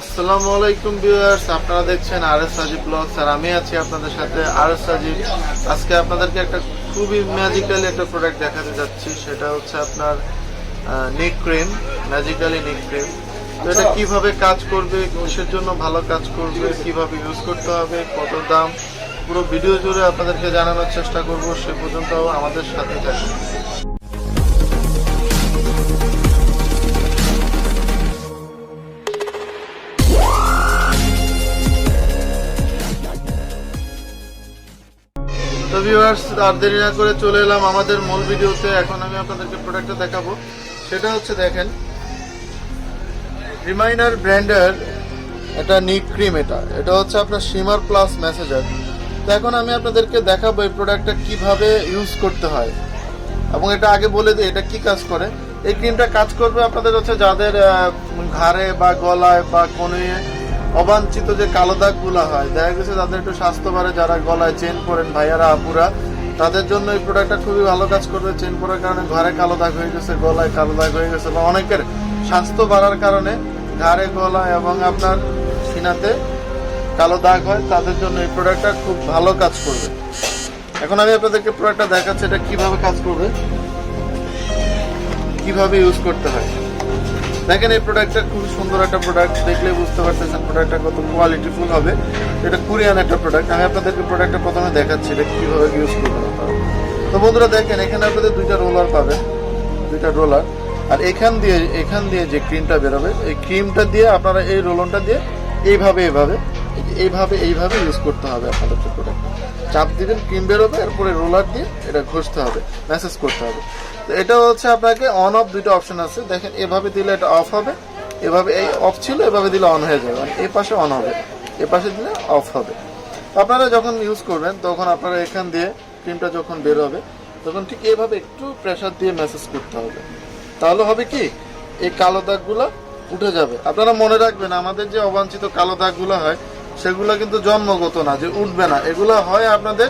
আসসালামু আলাইকুম ভিউয়ার্স, আপনারা দেখছেন আরএস সাজিব ব্লগস আর আমি আছি আপনাদের সাথে আরএস সাজিব। আজকে আপনাদেরকে একটা খুবই ম্যাজিক্যালি একটা প্রোডাক্ট দেখাতে যাচ্ছি, সেটা হচ্ছে আপনার নেক ক্রিম, ম্যাজিক্যালি নেক ক্রিম। তো এটা কিভাবে কাজ করবে, কিসের জন্য ভালো কাজ করবে, কিভাবে ইউজ করতে হবে, কত দাম, পুরো ভিডিও জুড়ে আপনাদেরকে জানানোর চেষ্টা করব। সে পর্যন্ত আমাদের সাথে থাকুন। তো ভিউয়ার্স, আর দেরি না করে চলে এলাম আমাদের মূল ভিডিওতে। এখন আমি আপনাদেরকে প্রোডাক্টটা দেখাবো। সেটা হচ্ছে, দেখেন, রিমাইনার ব্র্যান্ডের এটা নিক ক্রিম। এটা হচ্ছে আপনার শিমার প্লাস মেসেজার। তো এখন আমি আপনাদেরকে দেখাবো এই প্রোডাক্টটা কিভাবে ইউজ করতে হয়, এবং এটা আগে বলে দিই এটা কি কাজ করে। এই ক্রিমটা কাজ করবে আপনাদের হচ্ছে যাদের ঘাড়ে বা গলায় বা কোণে অবাঞ্ছিত যে কালো দাগগুলো হয়, দেখা গেছে তাদের একটু স্বাস্থ্য বাড়ে, যারা গলায় চেন পরেন ভাইয়ারা আপুরা, তাদের জন্য এই প্রোডাক্টটা খুবই ভালো কাজ করবে। চেন পরার কারণে ঘাড়ে কালো দাগ হয়ে গেছে, গলায় কালো দাগ হয়ে গেছে, বা অনেকের স্বাস্থ্য বাড়ার কারণে ঘাড়ে, গলায় এবং আপনার সিনাতে কালো দাগ হয়, তাদের জন্য এই প্রোডাক্টটা খুব ভালো কাজ করবে। এখন আমি আপনাদেরকে প্রোডাক্টটা দেখাচ্ছি এটা কিভাবে কাজ করবে, কিভাবে ইউজ করতে হয়। দেখেন, এই প্রোডাক্টটা খুব সুন্দর একটা প্রোডাক্ট, দেখলে বুঝতে পারতেছেন প্রোডাক্টটা কত কোয়ালিটিফুল হবে। এটা কোরিয়ান একটা প্রোডাক্ট। আমি আপনাদেরকে প্রোডাক্টটা প্রথমে দেখাচ্ছি এটা কিভাবে ইউজ করবেন আপনারা। তো বন্ধুরা দেখেন, এখানে আপনাদের দুইটা রোলার পাবেন, দুইটা রোলার। আর এখান দিয়ে যে ক্রিমটা বেরোবে, এই ক্রিমটা দিয়ে আপনারা এই রোলনটা দিয়ে এইভাবে ইউজ করতে হবে। আপনাদের প্রোডাক্ট চাপ দিবেন, ক্রিম বেরোবে, এরপরে রোলার দিয়ে এটা ঘষতে হবে, ম্যাসেজ করতে হবে। তো এটা হচ্ছে আপনাকে অন অফ দুটো অপশন আছে। দেখেন, এভাবে দিলে এটা অফ হবে, এভাবে এই অফ ছিল, এভাবে দিলে অন হয়ে যাবে, এই পাশে অন হবে, এ পাশে দিলে অফ হবে। আপনারা যখন ইউজ করবেন তখন আপনারা এখান দিয়ে ক্রিমটা যখন বের হবে তখন ঠিক এইভাবে একটু প্রেসার দিয়ে ম্যাসেজ করতে হবে। তাহলে হবে কি, এই কালো দাগগুলো উঠে যাবে। আপনারা মনে রাখবেন, আমাদের যে অবাঞ্ছিত কালো দাগগুলো হয় সেগুলো কিন্তু জন্মগত না যে উঠবে না, এগুলো হয় আপনাদের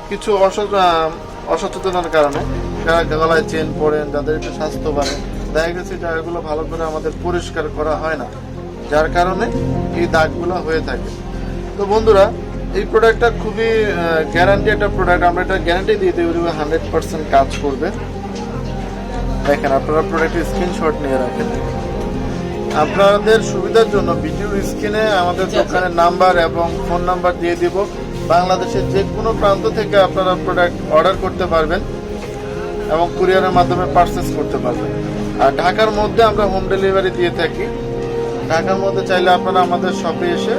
কিছু অসচেতনার কারণে। যারা গলায় চেন পরেন, যাদের একটু স্বাস্থ্য বাড়ে, দেখা গেছে জায়গাগুলো ভালো করে আমাদের পরিষ্কার করা হয় না, যার কারণে এই দাগগুলো হয়ে থাকে। তো বন্ধুরা, এই প্রোডাক্টটা খুবই গ্যারান্টি একটা প্রোডাক্ট। আমরা এটা গ্যারান্টি দিয়ে দেবো 100% কাজ করবে। দেখেন, আপনারা প্রোডাক্টের স্ক্রিনশট নিয়ে রাখেন। আপনাদের সুবিধার জন্য ভিডিওর স্ক্রিনে আমাদের দোকানের নাম্বার এবং ফোন নাম্বার দিয়ে দিব। বাংলাদেশের যে কোনো প্রান্ত থেকে আপনারা প্রোডাক্ট অর্ডার করতে পারবেন এবং কুরিয়ারের মাধ্যমে পারচেস করতে পারবেন। আর ঢাকার মধ্যে আমরা হোম ডেলিভারি দিয়ে থাকি। ঢাকার মধ্যে চাইলে আপনারা আমাদের শপে এসে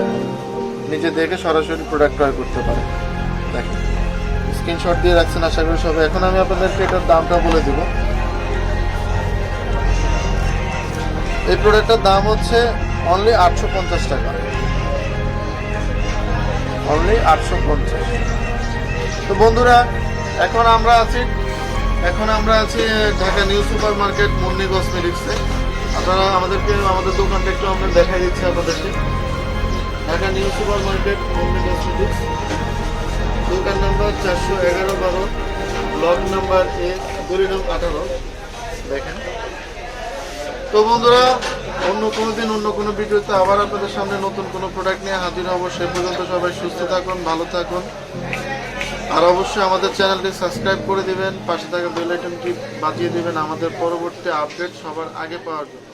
নিজে দেখে সরাসরি প্রোডাক্ট ক্রয় করতে পারেন। দেখেন, স্ক্রিনশট দিয়ে রাখছেন আশা করি সবাই। এখন আমি আপনাদেরকে এটার দামটা বলে দেব। এই প্রোডাক্টটার দাম হচ্ছে অনলি 850 টাকা, অনলি 850। তো বন্ধুরা, এখন আমরা আছি Dhaka new super market Munni কসমেটিক্সে। আপনারা আমাদের দোকানটা একটু আমরা দেখাই দিচ্ছি আপনাদেরকে। Dhaka new super market Munni cosmetics, দোকান নাম্বার 411-12, ব্লক নাম্বার গলিনং 18। দেখেন। তো বন্ধুরা, অন্য কোনো দিন অন্য কোনো ভিডিওতে আবার আপনাদের সামনে নতুন কোনো প্রোডাক্ট নিয়ে হাজির হব। সে পর্যন্ত সবাই সুস্থ থাকুন, ভালো থাকুন, আর অবশ্যই আমাদের চ্যানেলটি সাবস্ক্রাইব করে দিবেন, পাশে থাকা বেল আইকনটি বাজিয়ে দিবেন আমাদের পরবর্তী আপডেট সবার আগে পাওয়ার জন্য।